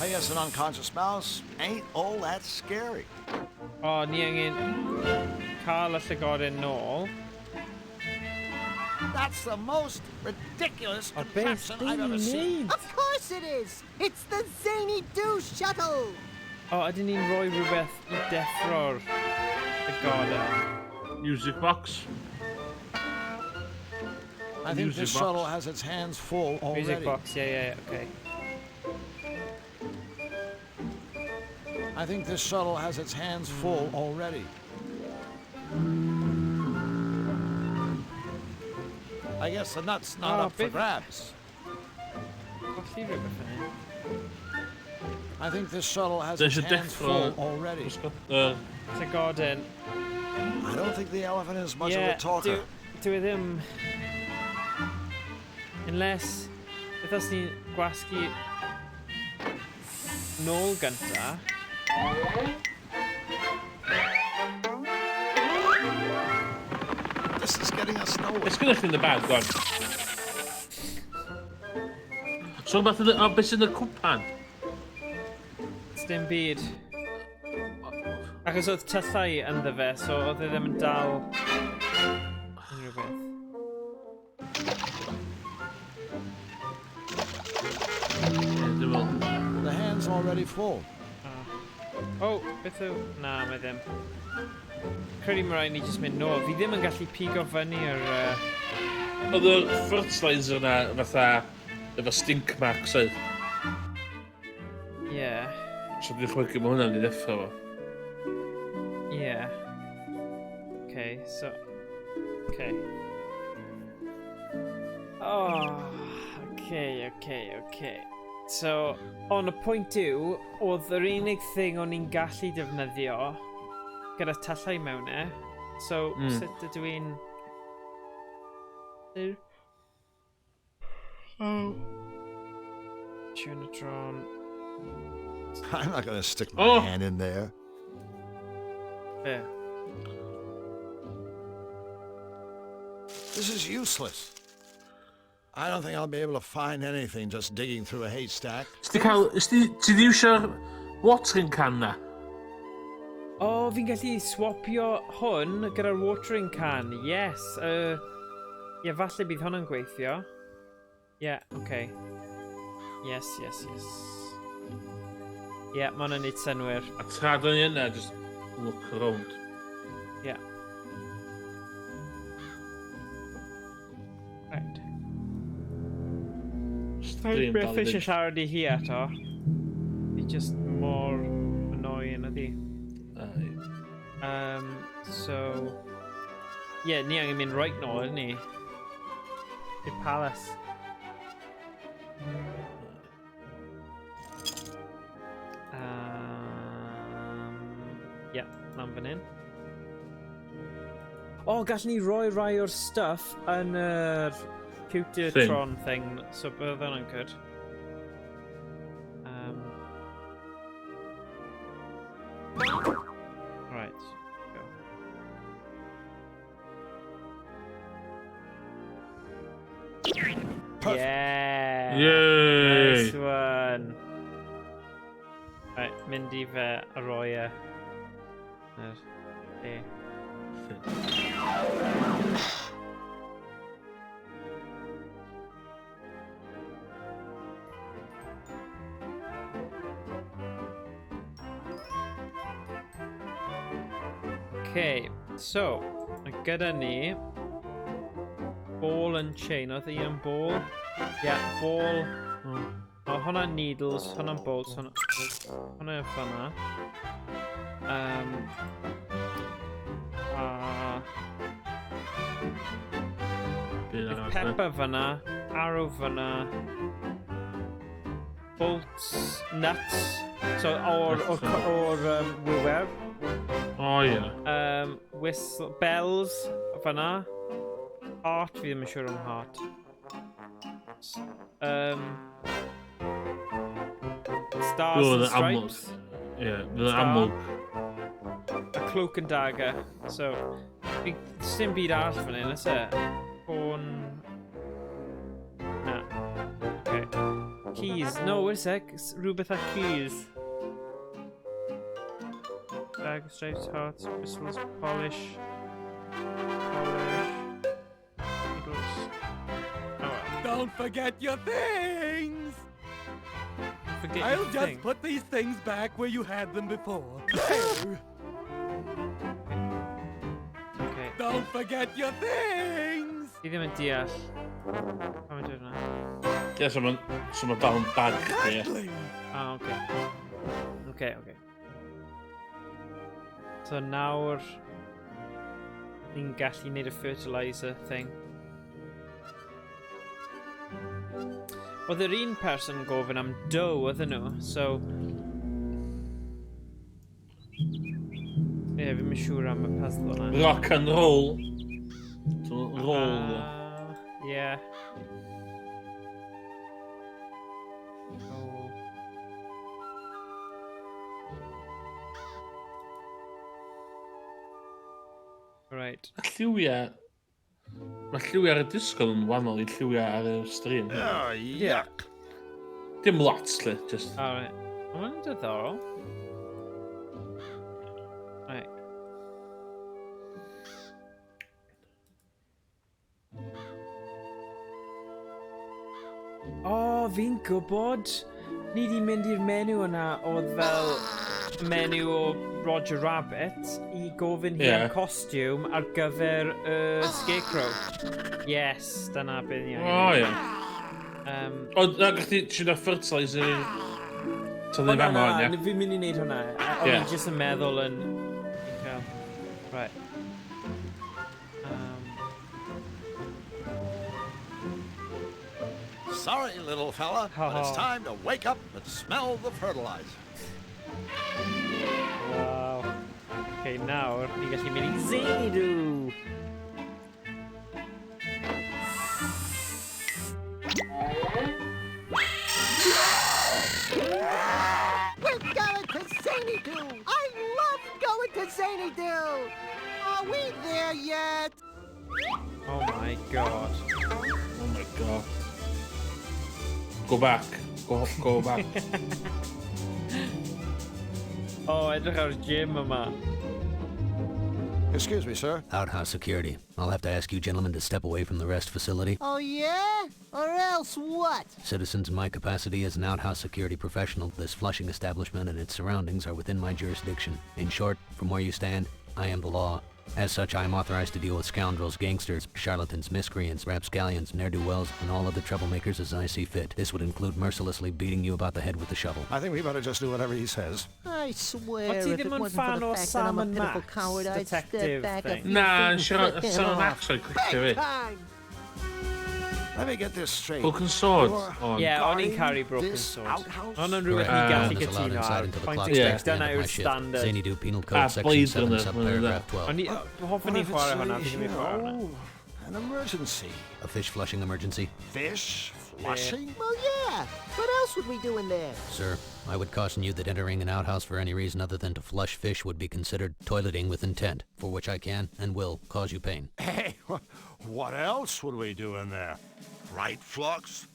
I guess an unconscious mouse ain't all that scary. O, ni angen cael y llygoden nôl. That's the most ridiculous O, beth contraption I've ever seen. neud? Of course it is! It's the Zany Doo Shuttle! O, ydyn ni'n rhoi rhywbeth i deffro'r llygoden? Music box. I think Music this box. shuttle has its hands full already. Music box, yeah, okay. I think this shuttle has its hands full already. I guess the nut's not Oh, up for bit- grabs. Colli rhywbeth yn ei. I think this shuttle has There's its a hands deffro. full already. Llygoden. I don't think the elephant is much of Yeah, a talker. dwi ddim... Unless... Beth os ni'n gwasgu... nôl gynta... This is getting us nowhere. It's gonna in the bag, go on. So beth yn y... beth sy'n y cwpan? Dim byd. Achos oedd tyllau ynddo fe, so oedd e ddim yn dal... unrhyw beth. Dwi'n meddwl. The hand's already full. O, beth yw... Na, mae ddim. Credu mae rhaid ni jyst mynd nôl. Fi ddim yn gallu pigo fyny yr... Oedd y fertilizer yna fatha... efo stink marks oedd. Ie. So dwi'n chwygu mae hwnna'n ei ddeffro fo. Ie. Okay, so... Okay. Oh, okay. So, ond y pwynt yw, oedd yr unig thing o'n i'n gallu defnyddio gyda tallau mewn e. So, sut ydw i'n... Oh. Tunatron. I'm not gonna stick my hand in there. There. This is useless. I don't think I'll be able to find anything just digging through a haystack. Ti di iwsio'r watering can na? O, fi'n gallu swapio hwn gyda'r watering can. Yes. Ie, falle bydd hwnna'n gweithio. Yeah, okay. Yes. Yeah, ma' hwnna'n neud synwyr. A trad o'n i yna, just look around. Yeah. Right. Dwi'n beth eisiau siarad I hi eto. Fi just more annoying ydi. So... Yeah, ni angen mynd right nôl, ni. I'r palace. Yeah, lan fan hyn. O, gallwn ni roi rai o'r stuff yn yr Pewtertron thing, so bydd hwnna'n good. Right, go. Perfect. Yeah. Yay! Nice one. Right, mynd I fe a roi e. Okay. Okay, so, gyda ni ball and chain. Oedd un yn ball? Yeah, ball. O, hwnna needles, hwnna'n bolts, hwnna yw fanna. Pepper fanna, arrow fanna, bolts, nuts, so o'r wywer. Oh, yeah. Whistle, bells fanna. Heart, fi ddim yn siŵr am heart. Stars and stripes. Yeah, the amlwg. A cloak and dagger. So, dim byd arall fan hyn, is it? Corn... Na. Okay. Keys. No, wait a sec. Rhywbeth a keys. Dagger, stripes, hearts, whistles, polish. Needles. Oh, well. Don't forget your things! I'll just put these things back where you had them before. Okay. Don't forget your things! Ti ddim yn deall. Pam yn dweud hwnna? Yeah, so mae dal yn bag chdi. Ah, okay. Okay. So nawr ni'n gallu neud y fertilizer thing. Oedd yr un person gofyn am dough ydyn nhw, so... Ie, fi'n siŵr am y puzzle yna. Rock and roll. So, roll. Yeah. Oh. Right. Mae lliwiau... Mae lliwiau ar y disgol yn wahanol I lliwiau ar y stream. Oh, yuck. Dim lot, lle, just... Alright. Mae'n diddorol. Right. O, fi'n gwybod. Ni di mynd i'r menu yna oedd fel menu o Roger Rabbit I gofyn hi am costiwm ar gyfer y Scarecrow. Yes, dyna beth ni angen. O, ie. O, na, gach ti siwna fertilizer to ddim am o'n, ie? Fi'n mynd I wneud hwnna. O'n i'n jyst yn meddwl yn... Right. Sorry, little fella, but it's time to wake up and smell the fertilizer. Wow. Okay, nawr, ni gallu mynd I Xanadu. We're going to Xanadu! I love going to Xanadu! Are we there yet? Oh my god. Oh my god. Go back. Go back. Oh, edrych ar gym yma. Excuse me, sir. Outhouse security. I'll have to ask you gentlemen to step away from the rest facility. Oh, yeah? Or else what? Citizens, in my capacity as an outhouse security professional, this flushing establishment and its surroundings are within my jurisdiction. In short, from where you stand, I am the law. As such, I am authorized to deal with scoundrels, gangsters, charlatans, miscreants, rapscallions, ne'er-do-wells, and all other troublemakers as I see fit. This would include mercilessly beating you about the head with a shovel. I think we better just do whatever he says. I swear, Ti if it ddim yn wasn't for fan the o fact that I'm a Sam and pitiful Max coward, I'd step detective back a thing? few Na, things Sam and flip him and off. Max o'i clicio Big fi. time! Let me get this straight. Broken sword. You're On. Yeah, o'n i'n guarding caru broken this sword. outhouse? Ond yn rhywbeth ni Correct. gallu Is allowed cytuno inside ar. until the Point clock express, strikes the end dyna of my yw'r shift. standard. Xanadu Penal Code Section Blade 7, Runner, subparagraph 12. O'n i... Hoffwn What i if chwarae it's, hwnna, fi ddim i chwarae hwnna. an emergency. A fish flushing emergency. Fish Flushing? Well, yeah. What else would we do in there? Sir, I would caution you that entering an outhouse for any reason other than to flush fish would be considered toileting with intent, for which I can and will cause you pain. Hey, what else would we do in there? Right, Flux?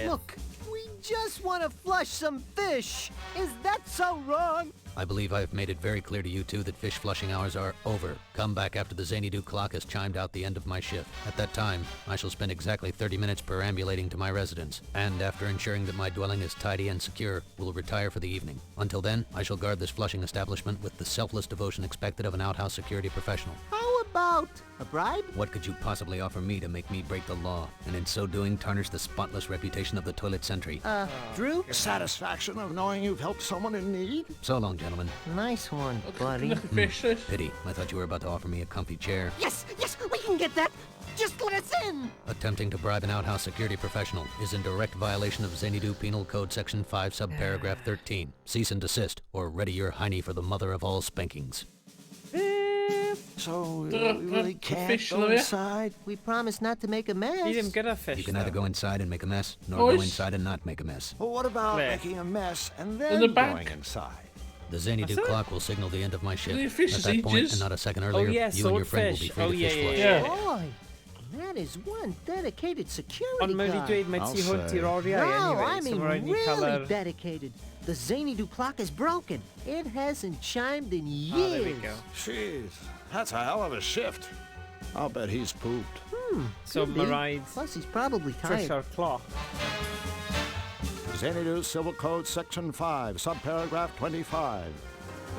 Look, we just want to flush some fish. Is that so wrong? I believe I have made it very clear to you two that fish flushing hours are over. Come back after the Xanadu clock has chimed out the end of my shift. At that time, I shall spend exactly 30 minutes perambulating to my residence, and after ensuring that my dwelling is tidy and secure, will retire for the evening. Until then, I shall guard this flushing establishment with the selfless devotion expected of an outhouse security professional. How about a bribe? What could you possibly offer me to make me break the law, and in so doing tarnish the spotless reputation of the toilet sentry? Drew? Satisfaction of knowing you've helped someone in need? So long, gentlemen. Nice one, buddy. Pity. I thought you were about to offer me a comfy chair. Yes, we can get that. Just let us in. Attempting to bribe an outhouse security professional is in direct violation of Xanadu Penal Code Section 5, subparagraph 13. Cease and desist, or ready your hiney for the mother of all spankings. So, we really can't go inside? We promise not to make a mess. Need him get a fish. You can neither go inside and make a mess, nor go inside and not make a mess. Well, what about Where? making a mess and In then the back. going inside? The Xanadu clock will signal the end of my shift. The fish At is that point, ages. and not a second earlier, yeah, you and your friend will be swordfish. free Oh, to yeah, fish yeah, flush. Yeah. Boy, that is one dedicated security Ond mae guard. wedi dweud mae I'll ti hwn say. ti'r oriau No, anyway. I so mean mae rhaid ni cael really yr... dedicated. The Xanadu clock is broken. It hasn't chimed in Oh, there we years. go. Jeez, that's a hell of a shift. I'll bet he's pooped. So Could mae be. rhaid Plus, he's probably tired. trwsio'r cloc. Xanadu Civil Code Section 5, subparagraph 25.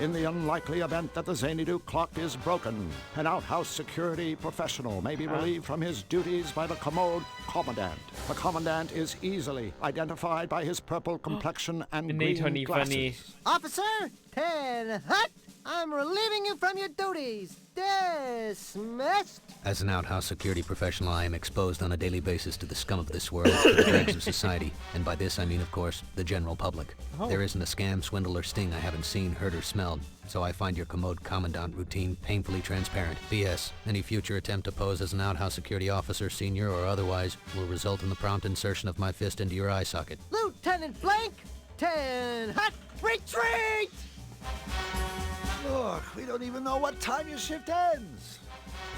In the unlikely event that the Xanadu clock is broken, an outhouse security professional may be relieved from his duties by the commode commandant. The commandant is easily identified by his purple complexion and Wneud hwn green i fyny. glasses. Officer, 10 hut. I'm relieving you from your duties. Dismissed. As an outhouse security professional, I am exposed on a daily basis to the scum of this world, to the dregs of society, and by this I mean, of course, the general public. There isn't a scam, swindle, or sting I haven't seen, heard, or smelled, so I find your commode commandant routine painfully transparent. P.S. Any future attempt to pose as an outhouse security officer, senior or otherwise, will result in the prompt insertion of my fist into your eye socket. Lieutenant Blank, 10 hut. Retreat! Look, we don't even know what time your shift ends.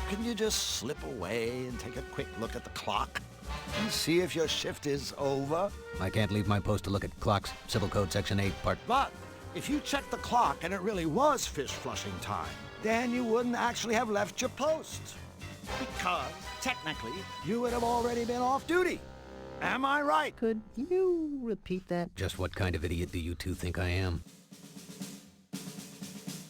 Can you just slip away and take a quick look at the clock and see if your shift is over? I can't leave my post to look at clocks. Civil Code Section 8, Part... But if you checked the clock and it really was fish flushing time, then you wouldn't actually have left your post. Because, technically, you would have already been off duty. Am I right? Could you repeat that? Just what kind of idiot do you two think I am?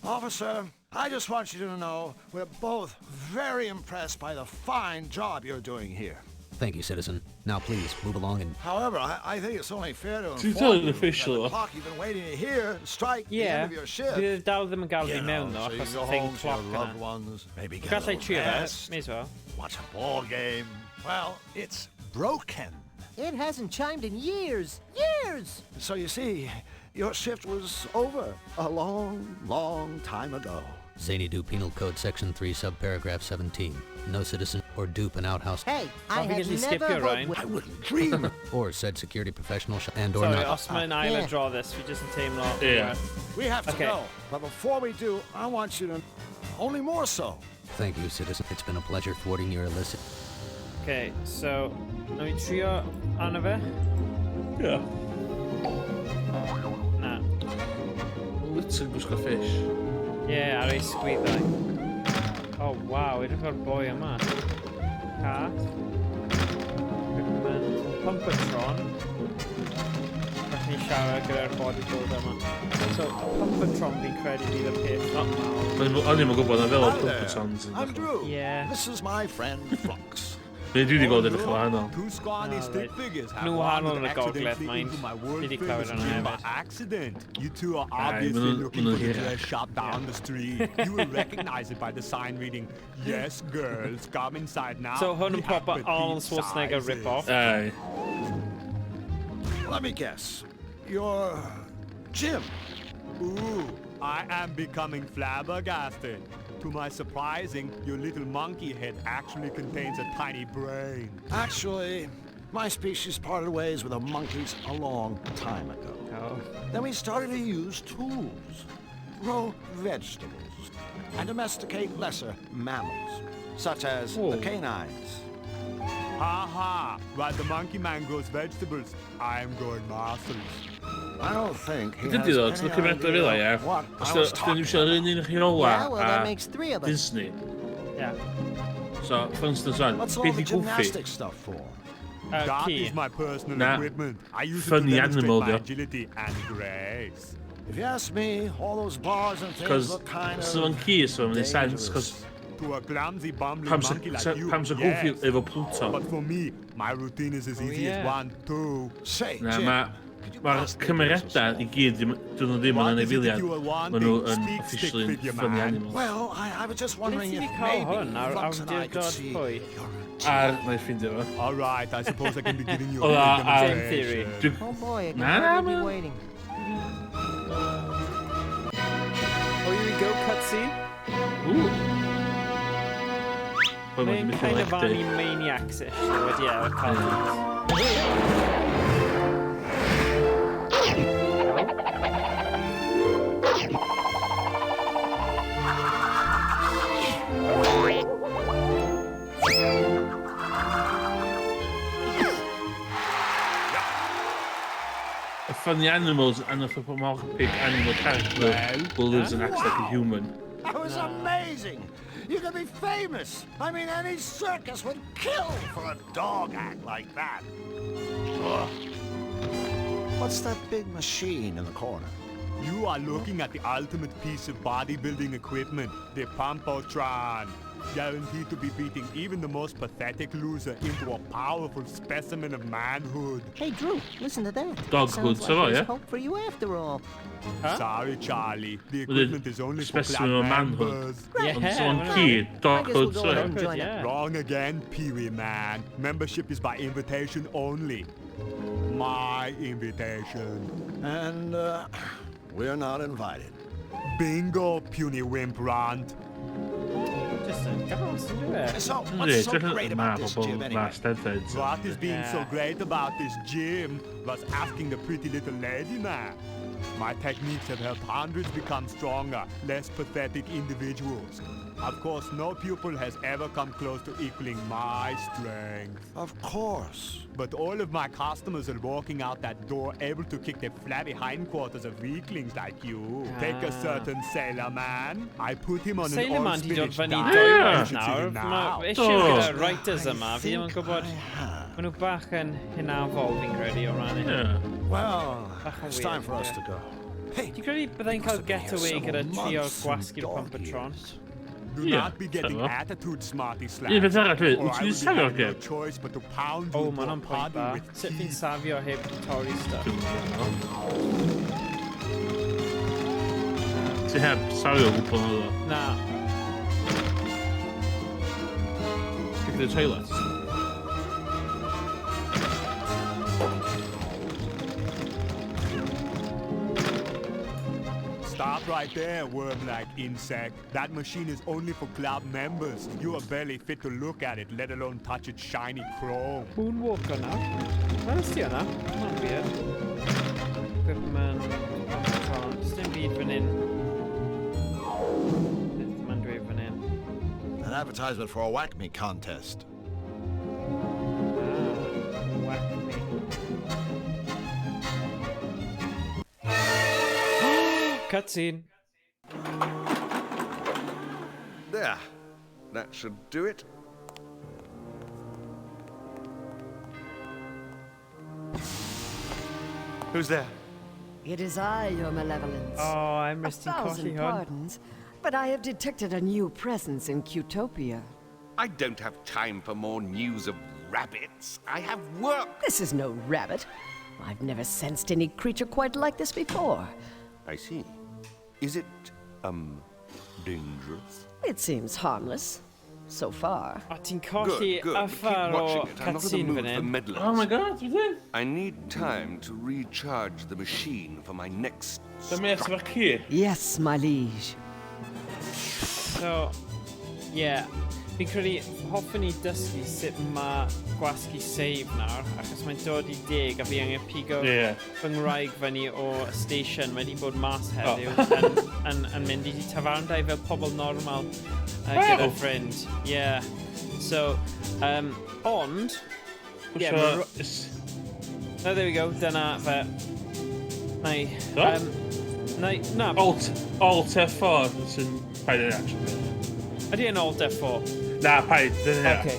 Officer, I just want you to know we're both very impressed by the fine job you're doing here. Thank you, citizen. Now please, move along and... However, I think it's only fair to you inform tell you an that official? the clock you've been waiting to hear strike the end Yeah, of your shift. bydd dal ddim yn gael You fi mewn know, ddo, so you achos go y thing home to your cloc loved yna. ones, maybe get a Gallai little trio fe, rest, may as well. watch a ball game. Well, it's broken. It hasn't chimed in years. Years! So you see, your shift was over a long, long time ago. Xanadu Penal Code Section 3, subparagraph 17. No citizen or dupe an outhouse Hey, I Probably have gets you never skip your hoped Ryan. with- I wouldn't dream. or said security professional and or Sorry, not. os mae'n ail yeah. adro this, fi jyst yn teimlo... Yeah. We have to Okay. go. But before we do, I want you to... Only more so. Thank you, citizen. It's been a pleasure thwarting your illicit... Okay, so... Nawn ni trio arno fe? Yeah. Na. Little gwisgo fish. Ie, ar ei sgwyddau. Oh, waw, edrych o'r boi yma. Cat. Pumpatron. Gallwn ni siarad gyda'r bodybuilder yma. So, Pumpatron fi'n credu bydd y peth lot mawr. O'n i'n gwybod na fel o Hi there. pumpatons. I'm Drew. Yeah. This is my friend Flux. Fe dwi wedi gweld edrych o wahanol. Two scrawny Oh, stick they- figures have Nhw wandered wahanol yn y gogledd, accidentally mind. into my Fi world 'di famous clywed hwnna gym by hefyd. accident. You two are Aye, obviously maen nhw- looking maen for nhw'n the hirach. dress shop down the street. You will recognize it by the sign reading, "Yes, girls, come inside now." So, hwn We yn have proper Arnold petite Schwarzenegger sizes." rip-off. Aye. Let me guess. You're Jim. Ooh, I am becoming flabbergasted. To my surprising, your little monkey head actually contains a tiny brain. Actually, My species parted ways with the monkeys a long time ago. Then we started to use tools, grow vegetables, and domesticate lesser mammals, such as the canines. Ha! While the monkey man grows vegetables, I'm growing mussels. I don't think he has Dydy o, ti'n any cymryd fel idea ia? what Os I was ydyn talking nhw eisiau un un rheola Yeah, well, that makes 3 of us. Disney. Yeah. So, for instance, What's all the beth i Goofy? gymnastics stuff for? That Key. is my personal Nah. equipment. I use it to Funny demonstrate animal, my though. agility and grace. If you ask me, all those bars and things Because look kind so yn of ci, so yn sens, cos To a clumsy, bumbling pam sa monkey like you, Goofy yes. efo Pluto. But for me, my routine is as easy as 1, 2. Say, Na, Jim, mae'r cymeriadau i gyd, dyn nhw ddim yn anifiliad. Maen nhw yn officially yn funny animals. Well, I was just wondering if Ble ti 'di cael maybe hwn ar Fox and I could awdurdod see pwy? Ar, na i ffeindio fo. All right, I suppose I can be giving you Oh, a Game theory. demonstration. Oh boy, I can Nah, hardly be man. waiting. Oh, here we go, cutscene. Ooh. Pwy Mae'n mae'n kind mynd of i Arnie Maniacs-ish, though, ydy e, o cartoons. Funny animals and anthropomorphic animal character who lives and acts like a human. That was amazing! You could be famous! I mean, any circus would kill for a dog act like that. Ugh. What's that big machine in the corner? You are looking at the ultimate piece of bodybuilding equipment, the Pampotron. Guaranteed to be beating even the most pathetic loser into a powerful specimen of manhood. Hey, Drew, listen to that. Doghood, Sounds so, like there's yeah? hope for you after all. Sorry, Charlie. The Well, the equipment is only for specimen club of manhood. members. Ond so yn right. ci, I guess we'll doghood, go so ahead and Good, join up. yeah. Wrong again, Pee-wee man. Membership is by invitation only. My invitation. And, we're not invited. Bingo, puny wimp rant. Just a gas, isn't it? So, Ynddi, what's so edrych great yn about map o this bobl gym anyway? fast hefyd. What is being so Yeah. great about this gym was asking the pretty little lady man. My techniques have helped hundreds become stronger, less pathetic individuals. Of course, no pupil has ever come close to equaling my strength. Of course. But all of my customers are walking out that door able to kick the flabby hindquarters of weaklings like you. Take a certain sailor man. I put him on an Sailor Man di dod all-spinach fyny diet. 2 You oed should see nawr. him now. Mae issue Oh. gyda writers yma, fi ddim yn gwybod... Maen nhw bach yn hynafol fi'n credu o ran hyn. Yeah. Well, Bach yn it's weird, time for us yeah. to go. Hey, Ti'n credu byddai'n cael getaway several gyda trio months gwasgu'r and Pampatron? Do Yeah, not be getting fair. attitude, smarty Un slap. peth arall, Or wyt I ti will wedi be safio having no gem? choice but to pound O, you ma'n into a o'n pwynt puddle da. with Sut fi'n teeth. safio heb torri stuff? Ti heb safio o gwbl yn oeddo. Na. Pick the toilet. Stop right there, worm-like insect. That machine is only for club members. You are barely fit to look at it, let alone touch its shiny chrome. Moonwalker na. Wel, ti hwnna? Mae'n weird. Equipment, Pampatron, just dim byd fan hyn. Beth mae'n dweud fan hyn? an advertisement for a whack me contest. Whack me. Cutscene. There. That should do it. Who's there? It is I, your malevolence. Oh, Emrys, ti'n colli 1,000 hwn. pardons, but I have detected a new presence in Qtopia. I don't have time for more news of rabbits. I have work. This is no rabbit. I've never sensed any creature quite like this before. I see. Is it, dangerous? It seems harmless, so far. O, ti'n colli Good. Keep yfar o watching it. I'm not in the cutscene mood fan for hyn. meddlers. Oh my god, ti'n dyn? I need time to recharge the machine for my next Dyma eto efo'r ci. Yes, my liege. So, yeah. Fi'n credu, hoffwn i dysgu sut mae gwasgu save nawr, achos mae'n dod i 10 a fi angen pigo fy ngwraig fyny o station. Mae wedi bod mas heddiw yn mynd i tafarndau fel pobl normal gyda ffrind. Yeah. So, ond... Yeah, no, there we go. Dyna fe. Na. Alt F4 sy'n paid yn actually. Ydy yn Alt F4? Na, paid. Dyna. Okay.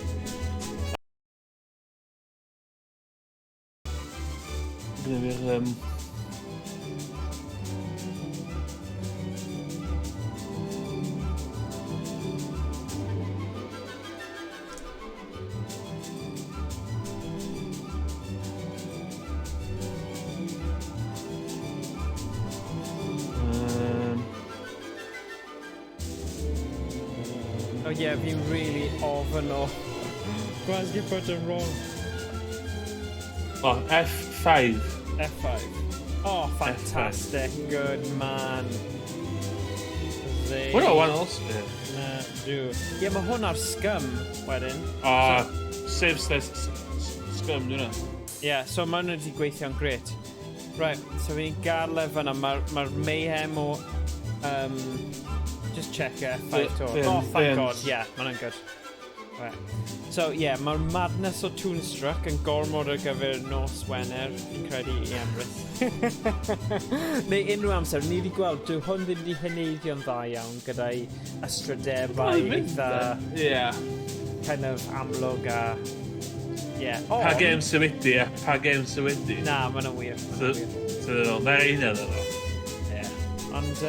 Dyna Oh yeah, fi'n really ofyn o. Gwasgu button wrong. Oh, F5. F5. Oh, fantastic. F5. Good man. What a one else? Na, do. Yeah, mae hwn ar scum wedyn. Save scum, dwi'n know. Yeah, so mae hwn wedi gweithio'n gret. Right, so fi'n gadle fyna. Mae'r mayhem o... just check F5 to. Oh, thank God. Yeah, mae hwnna'n good. Right. So, yeah, mae'r madness o Toonstruck yn gormod ar gyfer nos Wener, fi'n credu i Emrys. Neu unrhyw amser, ni wedi gweld, dyw hwn ddim wedi hyneiddio'n dda iawn gyda'i ystrydebau eitha... kind of amlwg a... Yeah. Pa game sy'n wedi, Pa game sy'n wedi. Na, mae hwnna'n wir. Na un edrych o. Ie. Ond...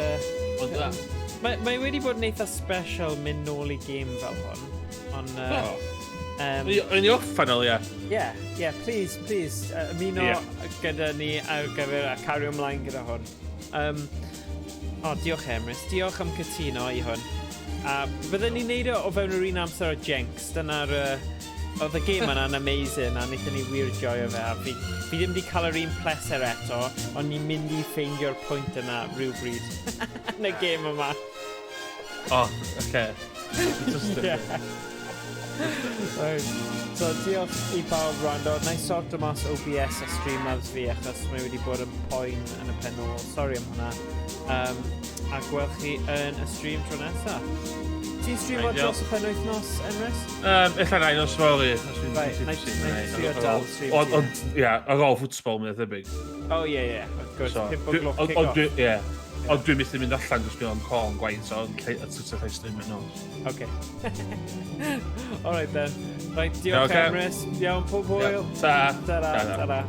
Mae wedi bod yn eitha special mynd nôl i game fel hwn. Ond... Yn i offen o, ie? Ie, please, ymuno gyda ni ar gyfer a cario ymlaen gyda hwn. Diolch Emrys, diolch am cytuno i hwn. A byddwn ni'n neud o fewn yr un amser o Jenks, dyna'r... Oedd y game yna'n amazing, a wnaethon ni wir joio fe, a fi ddim wedi cael yr un pleser eto, ond ni'n mynd i ffeindio'r pwynt yna rhywbryd yn y game yma. Okay. Right. So, diolch i bawb rando. Na i sorto mas OBS a Streamlabs fi achos mae wedi bod yn poen yn y pen ôl. Sorry am hwnna. A gweld chi yn y stream tro nesaf. Ti'n streamo dros y penwythnos, Emrys? Ella na'n os fawr i. Right, na i trio dal stream. Ond, ar ôl ffwtsbol, mae'n ddebyg. Oh, yeah. Good. 5 o'clock kick-off. Ond dwi'n mynd i mynd allan gos bydd o'n call yn gwaith, so yn lle stream yn nos. Okay. Alright then. Right, diolch Emrys. Iawn, pob hwyl. Ta. Ta-ra.